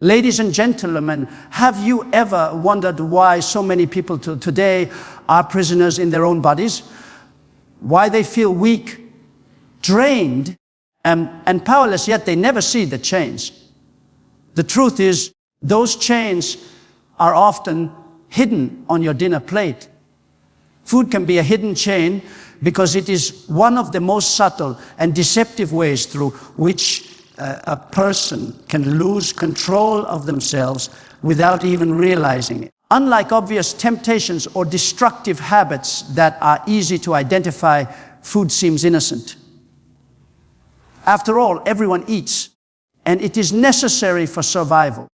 Ladies and gentlemen, have you ever wondered why so many people today are prisoners in their own bodies? Why they feel weak, drained, and powerless, yet they never see the chains. The truth is, those chains are often hidden on your dinner plate. Food can be a hidden chain because it is one of the most subtle and deceptive ways through which a person can lose control of themselves without even realizing it. Unlike obvious temptations or destructive habits that are easy to identify, food seems innocent. After all, everyone eats, and it is necessary for survival.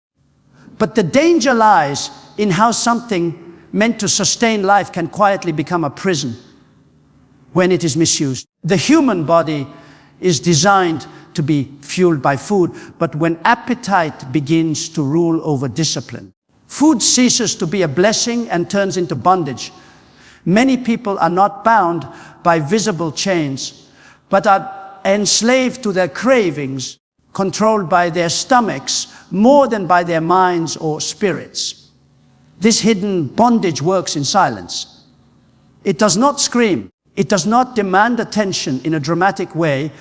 But the danger lies in how something meant to sustain life can quietly become a prison when it is misused. The human body is designed to be fueled by food, but when appetite begins to rule over discipline, food ceases to be a blessing and turns into bondage. Many people are not bound by visible chains, but are enslaved to their cravings, controlled by their stomachs more than by their minds or spirits. This hidden bondage works in silence. It does not scream. It does not demand attention in a dramatic way,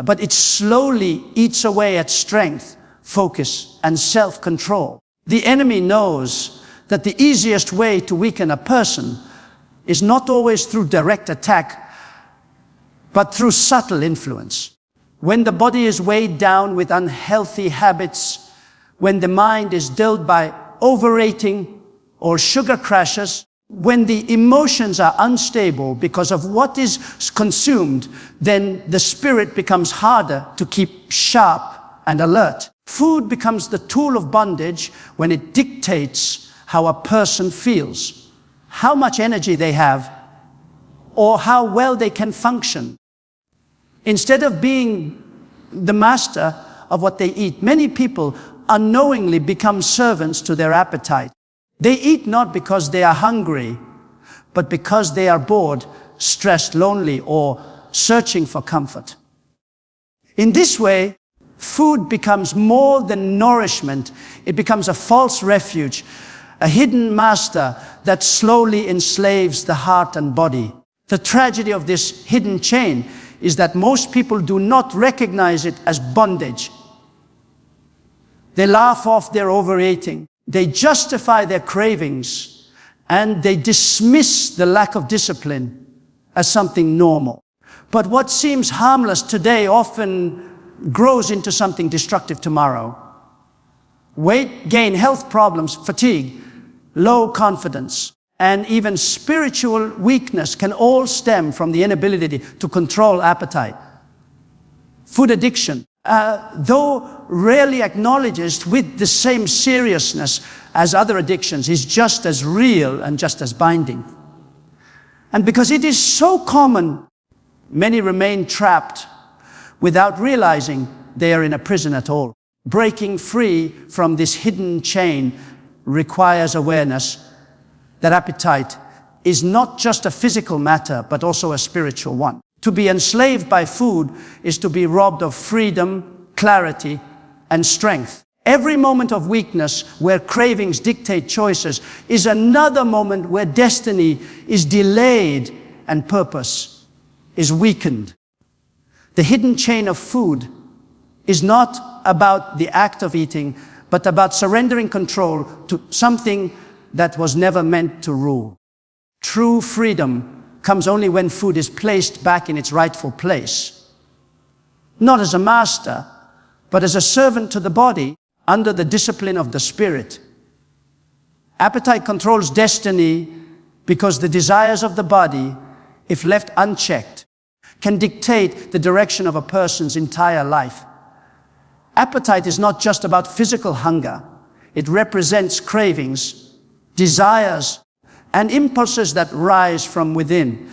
but it slowly eats away at strength, focus, and self-control. The enemy knows that the easiest way to weaken a person is not always through direct attack, but through subtle influence. When the body is weighed down with unhealthy habits, when the mind is dulled by overeating or sugar crashes, when the emotions are unstable because of what is consumed, then the spirit becomes harder to keep sharp and alert. Food becomes the tool of bondage when it dictates how a person feels, how much energy they have, or how well they can function. Instead of being the master of what they eat, many people unknowingly become servants to their appetite. They eat not because they are hungry, but because they are bored, stressed, lonely, or searching for comfort. In this way, food becomes more than nourishment. It becomes a false refuge, a hidden master that slowly enslaves the heart and body. The tragedy of this hidden chain is that most people do not recognize it as bondage. They laugh off their overeating. They justify their cravings, and they dismiss the lack of discipline as something normal. But what seems harmless today often grows into something destructive tomorrow. Weight gain, health problems, fatigue, low confidence, and even spiritual weakness can all stem from the inability to control appetite. Food addiction, though rarely acknowledged with the same seriousness as other addictions, is just as real and just as binding. And because it is so common, many remain trapped without realizing they are in a prison at all. Breaking free from this hidden chain requires awareness that appetite is not just a physical matter, but also a spiritual one. To be enslaved by food is to be robbed of freedom, clarity, and strength. Every moment of weakness where cravings dictate choices is another moment where destiny is delayed and purpose is weakened. The hidden chain of food is not about the act of eating, but about surrendering control to something that was never meant to rule. True freedom comes only when food is placed back in its rightful place. Not as a master, but as a servant to the body under the discipline of the spirit. Appetite controls destiny because the desires of the body, if left unchecked, can dictate the direction of a person's entire life. Appetite is not just about physical hunger. It represents cravings, desires, and impulses that rise from within.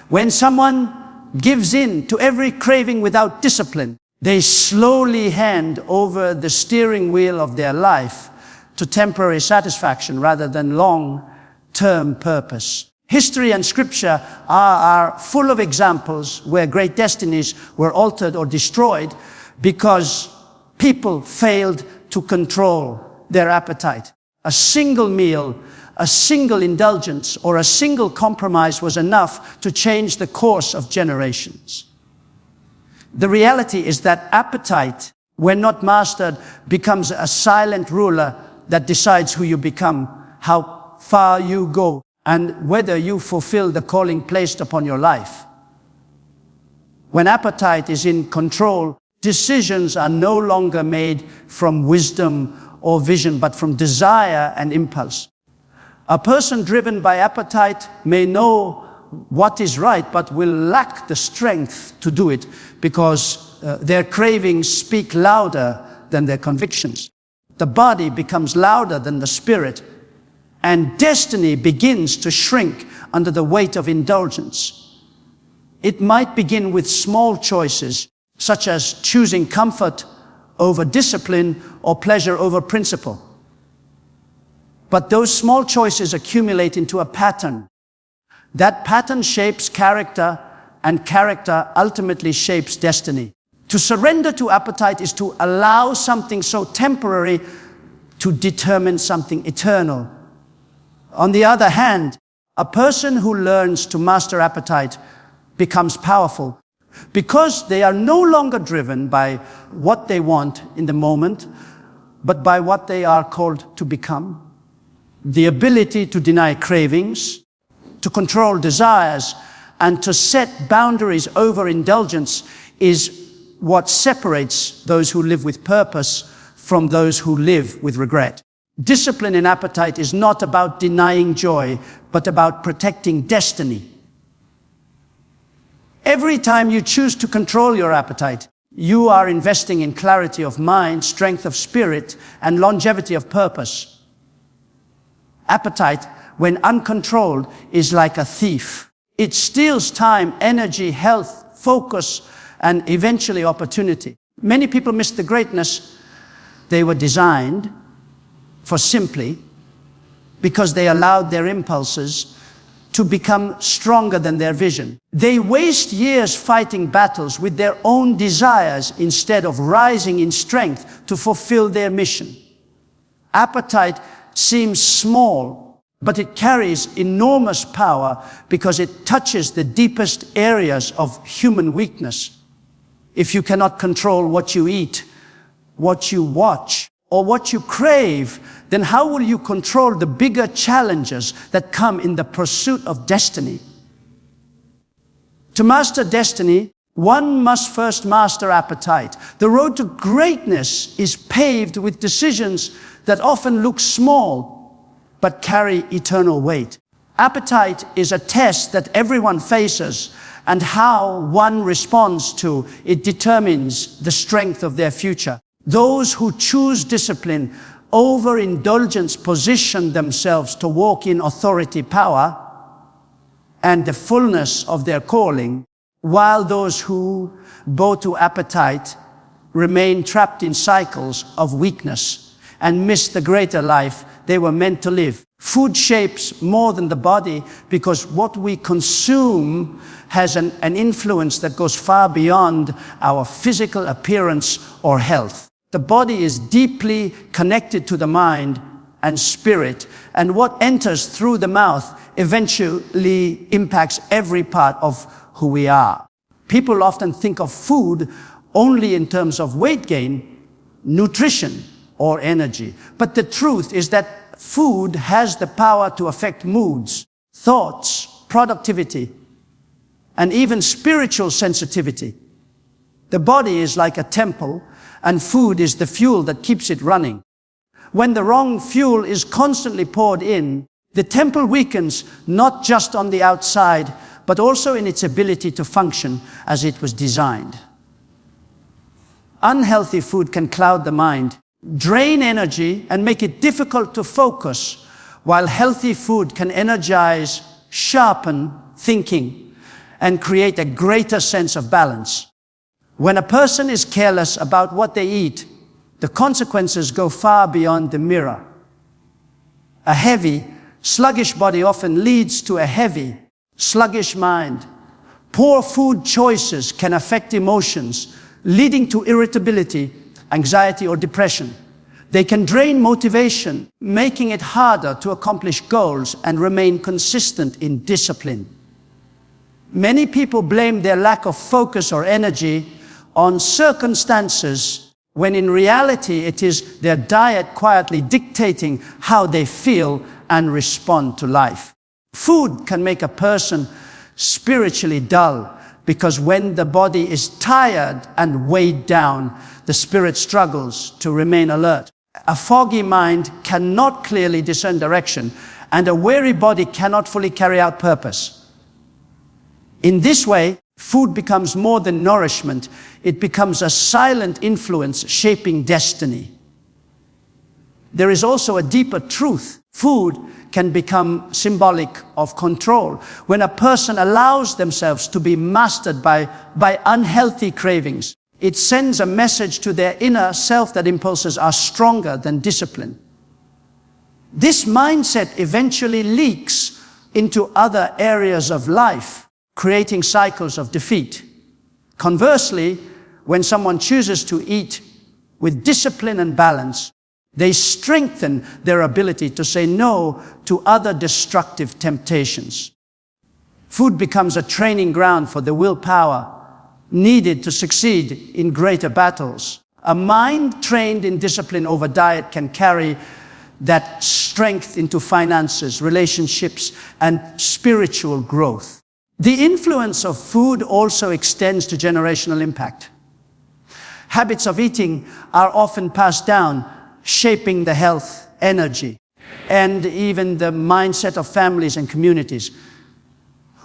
When someone gives in to every craving without discipline, they slowly hand over the steering wheel of their life to temporary satisfaction rather than long-term purpose. History and scripture are full of examples where great destinies were altered or destroyed because people failed to control their appetite. A single meal, a single indulgence, or a single compromise was enough to change the course of generations. The reality is that appetite, when not mastered, becomes a silent ruler that decides who you become, how far you go, and whether you fulfill the calling placed upon your life. When appetite is in control, decisions are no longer made from wisdom or vision, but from desire and impulse. A person driven by appetite may know what is right, but will lack the strength to do it because their cravings speak louder than their convictions. The body becomes louder than the spirit, and destiny begins to shrink under the weight of indulgence. It might begin with small choices, such as choosing comfort over discipline or pleasure over principle. But those small choices accumulate into a pattern. That pattern shapes character, and character ultimately shapes destiny. To surrender to appetite is to allow something so temporary to determine something eternal. On the other hand, a person who learns to master appetite becomes powerful because they are no longer driven by what they want in the moment, but by what they are called to become. The ability to deny cravings, to control desires, and to set boundaries over indulgence is what separates those who live with purpose from those who live with regret. Discipline in appetite is not about denying joy, but about protecting destiny. Every time you choose to control your appetite, you are investing in clarity of mind, strength of spirit, and longevity of purpose. Appetite, when uncontrolled, is like a thief. It steals time, energy, health, focus, and eventually opportunity. Many people miss the greatness they were designed for simply because they allowed their impulses to become stronger than their vision. They waste years fighting battles with their own desires instead of rising in strength to fulfill their mission. Appetite seems small, but it carries enormous power because it touches the deepest areas of human weakness. If you cannot control what you eat, what you watch, or what you crave, then how will you control the bigger challenges that come in the pursuit of destiny? To master destiny, one must first master appetite. The road to greatness is paved with decisions that often look small, but carry eternal weight. Appetite is a test that everyone faces, and how one responds to it determines the strength of their future. Those who choose discipline over indulgence position themselves to walk in authority, power, and the fullness of their calling, while those who bow to appetite remain trapped in cycles of weakness and miss the greater life they were meant to live. Food shapes more than the body because what we consume has an influence that goes far beyond our physical appearance or health. The body is deeply connected to the mind and spirit, and what enters through the mouth eventually impacts every part of who we are. People often think of food only in terms of weight gain, nutrition, or energy. But the truth is that food has the power to affect moods, thoughts, productivity, and even spiritual sensitivity. The body is like a temple, and food is the fuel that keeps it running. When the wrong fuel is constantly poured in, the temple weakens not just on the outside, but also in its ability to function as it was designed. Unhealthy food can cloud the mind, drain energy, and make it difficult to focus, while healthy food can energize, sharpen thinking, and create a greater sense of balance. When a person is careless about what they eat, the consequences go far beyond the mirror. A heavy, sluggish body often leads to a heavy, sluggish mind. Poor food choices can affect emotions, leading to irritability, anxiety, or depression. They can drain motivation, making it harder to accomplish goals and remain consistent in discipline. Many people blame their lack of focus or energy on circumstances, when in reality it is their diet quietly dictating how they feel and respond to life. Food can make a person spiritually dull, because when the body is tired and weighed down, the spirit struggles to remain alert. A foggy mind cannot clearly discern direction, and a weary body cannot fully carry out purpose. In this way, food becomes more than nourishment. It becomes a silent influence shaping destiny. There is also a deeper truth. Food can become symbolic of control. When a person allows themselves to be mastered by unhealthy cravings, it sends a message to their inner self that impulses are stronger than discipline. This mindset eventually leaks into other areas of life, creating cycles of defeat. Conversely, when someone chooses to eat with discipline and balance, they strengthen their ability to say no to other destructive temptations. Food becomes a training ground for the willpower needed to succeed in greater battles. A mind trained in discipline over diet can carry that strength into finances, relationships, and spiritual growth. The influence of food also extends to generational impact. Habits of eating are often passed down, shaping the health, energy, and even the mindset of families and communities.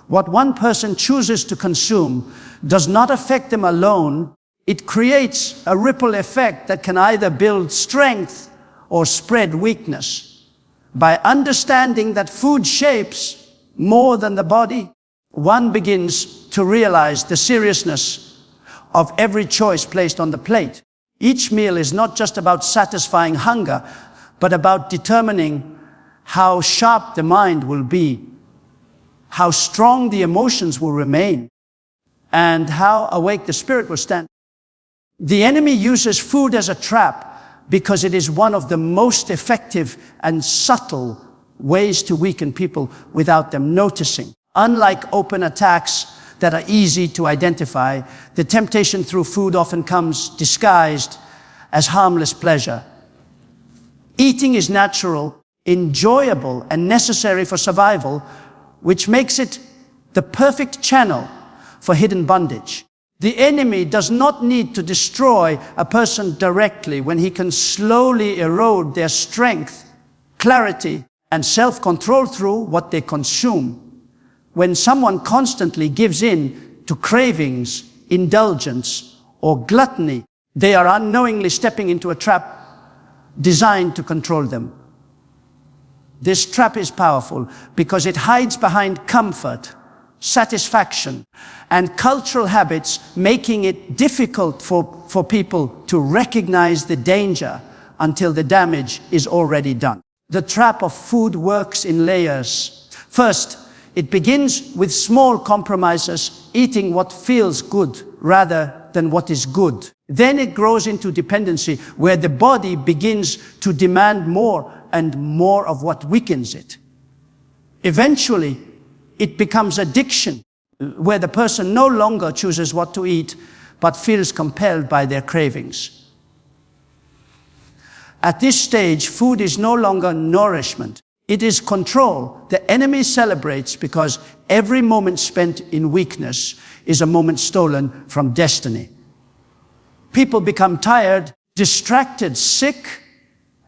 What one person chooses to consume does not affect them alone. It creates a ripple effect that can either build strength or spread weakness. By understanding that food shapes more than the body, one begins to realize the seriousness of every choice placed on the plate. Each meal is not just about satisfying hunger, but about determining how sharp the mind will be, how strong the emotions will remain, and how awake the spirit will stand. The enemy uses food as a trap because it is one of the most effective and subtle ways to weaken people without them noticing. Unlike open attacks that are easy to identify, the temptation through food often comes disguised as harmless pleasure. Eating is natural, enjoyable, and necessary for survival, which makes it the perfect channel for hidden bondage. The enemy does not need to destroy a person directly when he can slowly erode their strength, clarity, and self-control through what they consume. When someone constantly gives in to cravings, indulgence, or gluttony, they are unknowingly stepping into a trap designed to control them. This trap is powerful because it hides behind comfort, satisfaction, and cultural habits, making it difficult for people to recognize the danger until the damage is already done. The trap of food works in layers. First, it begins with small compromises, eating what feels good rather than what is good. Then it grows into dependency, where the body begins to demand more and more of what weakens it. Eventually, it becomes addiction, where the person no longer chooses what to eat, but feels compelled by their cravings. At this stage, food is no longer nourishment. It is control. The enemy celebrates because every moment spent in weakness is a moment stolen from destiny. People become tired, distracted, sick,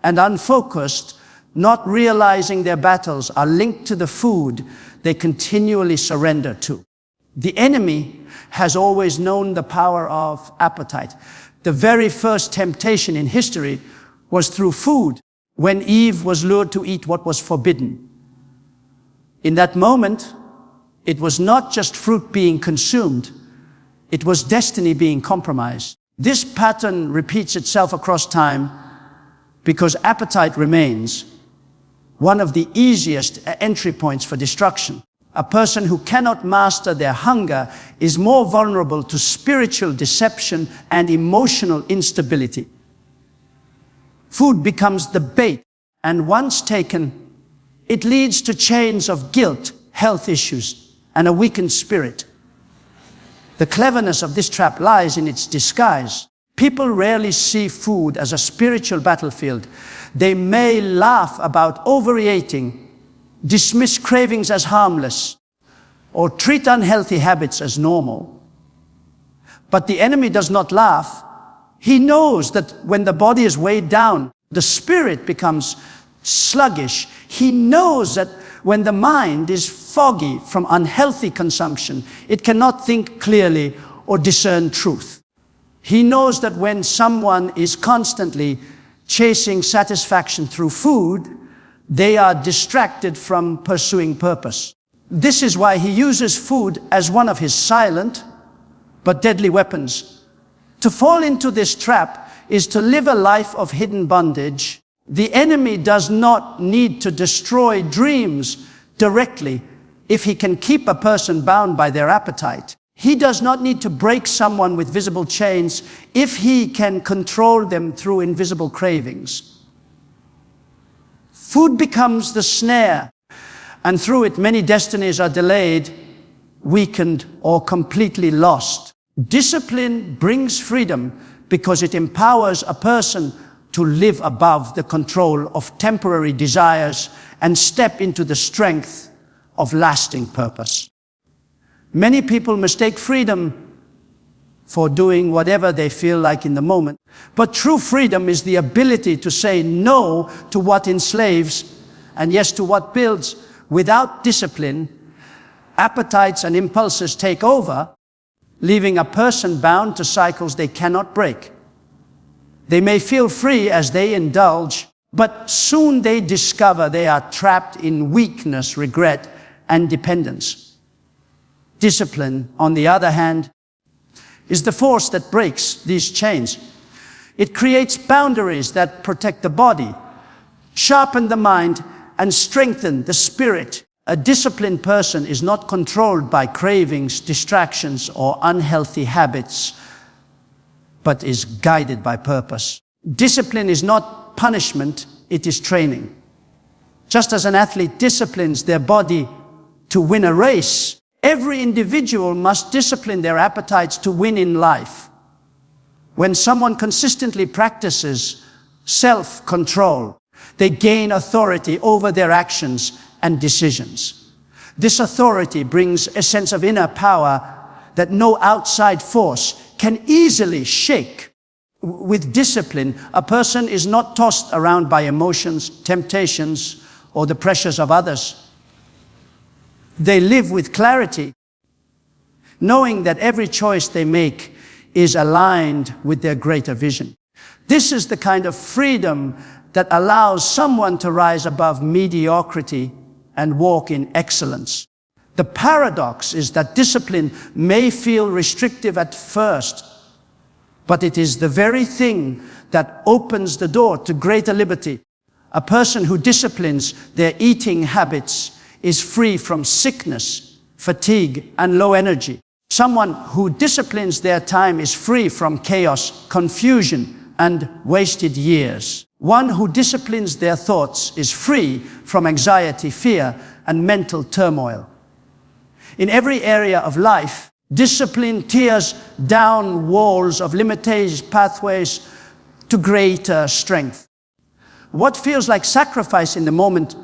and unfocused, not realizing their battles are linked to the food they continually surrender to. The enemy has always known the power of appetite. The very first temptation in history was through food, when Eve was lured to eat what was forbidden. In that moment, it was not just fruit being consumed, it was destiny being compromised. This pattern repeats itself across time because appetite remains one of the easiest entry points for destruction. A person who cannot master their hunger is more vulnerable to spiritual deception and emotional instability. Food becomes the bait, and once taken, it leads to chains of guilt, health issues, and a weakened spirit. The cleverness of this trap lies in its disguise. People rarely see food as a spiritual battlefield. They may laugh about overeating, dismiss cravings as harmless, or treat unhealthy habits as normal. But the enemy does not laugh. He knows that when the body is weighed down, the spirit becomes sluggish. He knows that when the mind is foggy from unhealthy consumption, it cannot think clearly or discern truth. He knows that when someone is constantly chasing satisfaction through food, they are distracted from pursuing purpose. This is why he uses food as one of his silent but deadly weapons. To fall into this trap is to live a life of hidden bondage. The enemy does not need to destroy dreams directly if he can keep a person bound by their appetite. He does not need to break someone with visible chains if he can control them through invisible cravings. Food becomes the snare, and through it many destinies are delayed, weakened, or completely lost. Discipline brings freedom because it empowers a person to live above the control of temporary desires and step into the strength of lasting purpose. Many people mistake freedom for doing whatever they feel like in the moment. But true freedom is the ability to say no to what enslaves and yes to what builds. Without discipline, appetites and impulses take over, leaving a person bound to cycles they cannot break. They may feel free as they indulge, but soon they discover they are trapped in weakness, regret, and dependence. Discipline, on the other hand, is the force that breaks these chains. It creates boundaries that protect the body, sharpen the mind, and strengthen the spirit. A disciplined person is not controlled by cravings, distractions, or unhealthy habits, but is guided by purpose. Discipline is not punishment, it is training. Just as an athlete disciplines their body to win a race, every individual must discipline their appetites to win in life. When someone consistently practices self-control, they gain authority over their actions and decisions. This authority brings a sense of inner power that no outside force can easily shake. With discipline, a person is not tossed around by emotions, temptations, or the pressures of others. They live with clarity, knowing that every choice they make is aligned with their greater vision. This is the kind of freedom that allows someone to rise above mediocrity and walk in excellence. The paradox is that discipline may feel restrictive at first, but it is the very thing that opens the door to greater liberty. A person who disciplines their eating habits is free from sickness, fatigue, and low energy. Someone who disciplines their time is free from chaos, confusion, and wasted years. One who disciplines their thoughts is free from anxiety, fear, and mental turmoil. In every area of life, discipline tears down walls of limitations, pathways to greater strength. What feels like sacrifice in the moment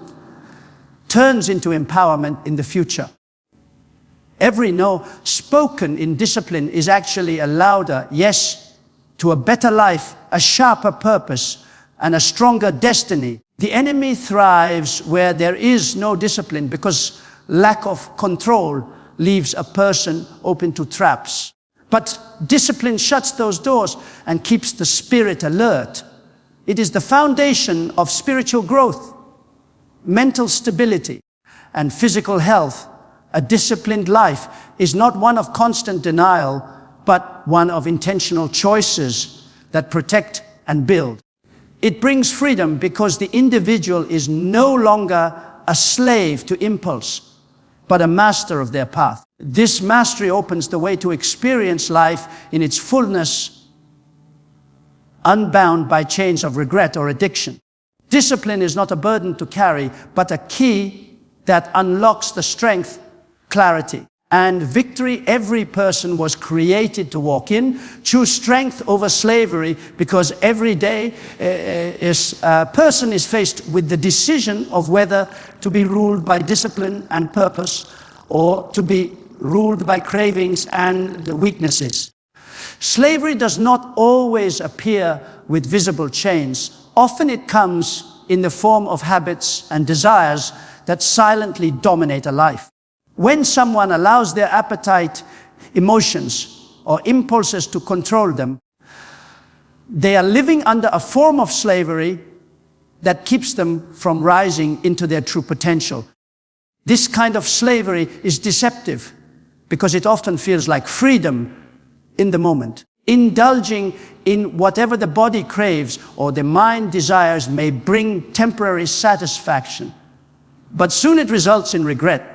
turns into empowerment in the future. Every no spoken in discipline is actually a louder yes to a better life, a sharper purpose, and a stronger destiny. The enemy thrives where there is no discipline because lack of control leaves a person open to traps. But discipline shuts those doors and keeps the spirit alert. It is the foundation of spiritual growth, mental stability, and physical health. A disciplined life is not one of constant denial, but one of intentional choices that protect and build. It brings freedom because the individual is no longer a slave to impulse, but a master of their path. This mastery opens the way to experience life in its fullness unbound by chains of regret or addiction. Discipline is not a burden to carry, but a key that unlocks the strength, clarity, and victory every person was created to walk in. Choose strength over slavery, because every day a person is faced with the decision of whether to be ruled by discipline and purpose or to be ruled by cravings and the weaknesses. Slavery does not always appear with visible chains. Often it comes in the form of habits and desires that silently dominate a life. When someone allows their appetite, emotions, or impulses to control them, they are living under a form of slavery that keeps them from rising into their true potential. This kind of slavery is deceptive because it often feels like freedom in the moment. Indulging in whatever the body craves or the mind desires may bring temporary satisfaction, but soon it results in regret,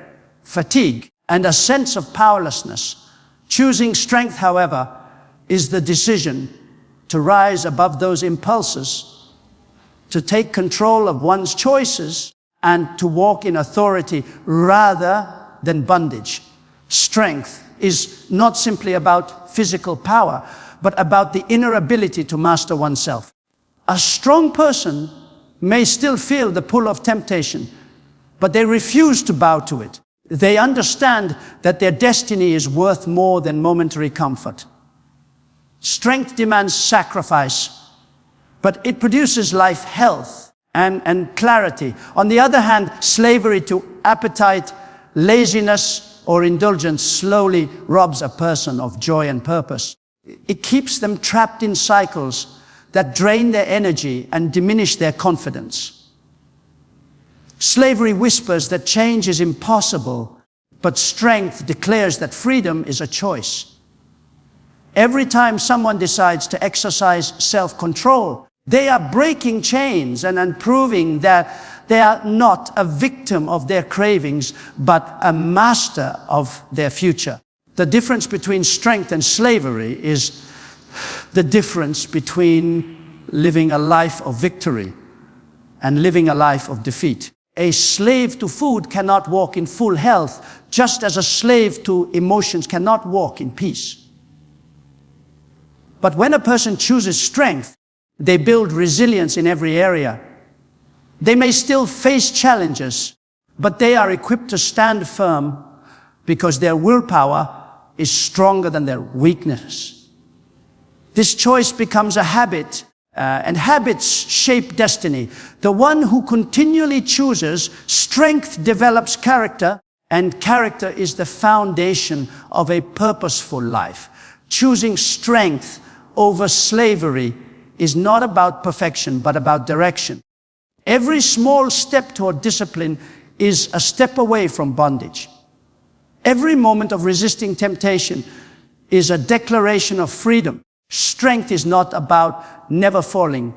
fatigue, and a sense of powerlessness. Choosing strength, however, is the decision to rise above those impulses, to take control of one's choices, and to walk in authority rather than bondage. Strength is not simply about physical power, but about the inner ability to master oneself. A strong person may still feel the pull of temptation, but they refuse to bow to it. They understand that their destiny is worth more than momentary comfort. Strength demands sacrifice, but it produces life health and clarity. On the other hand, slavery to appetite, laziness, or indulgence slowly robs a person of joy and purpose. It keeps them trapped in cycles that drain their energy and diminish their confidence. Slavery whispers that change is impossible, but strength declares that freedom is a choice. Every time someone decides to exercise self-control, they are breaking chains and proving that they are not a victim of their cravings, but a master of their future. The difference between strength and slavery is the difference between living a life of victory and living a life of defeat. A slave to food cannot walk in full health, just as a slave to emotions cannot walk in peace. But when a person chooses strength, they build resilience in every area. They may still face challenges, but they are equipped to stand firm because their willpower is stronger than their weakness. This choice becomes a habit, and habits shape destiny. The one who continually chooses strength develops character, and character is the foundation of a purposeful life. Choosing strength over slavery is not about perfection, but about direction. Every small step toward discipline is a step away from bondage. Every moment of resisting temptation is a declaration of freedom. Strength is not about never falling,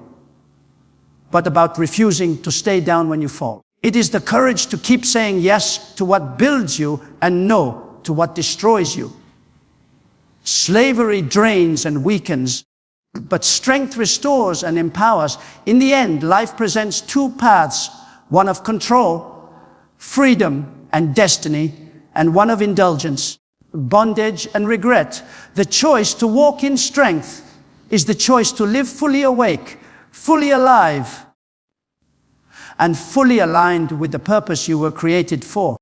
but about refusing to stay down when you fall. It is the courage to keep saying yes to what builds you and no to what destroys you. Slavery drains and weakens, but strength restores and empowers. In the end, life presents two paths, one of control, freedom and destiny, and one of indulgence, bondage and regret. The choice to walk in strength is the choice to live fully awake, fully alive, and fully aligned with the purpose you were created for.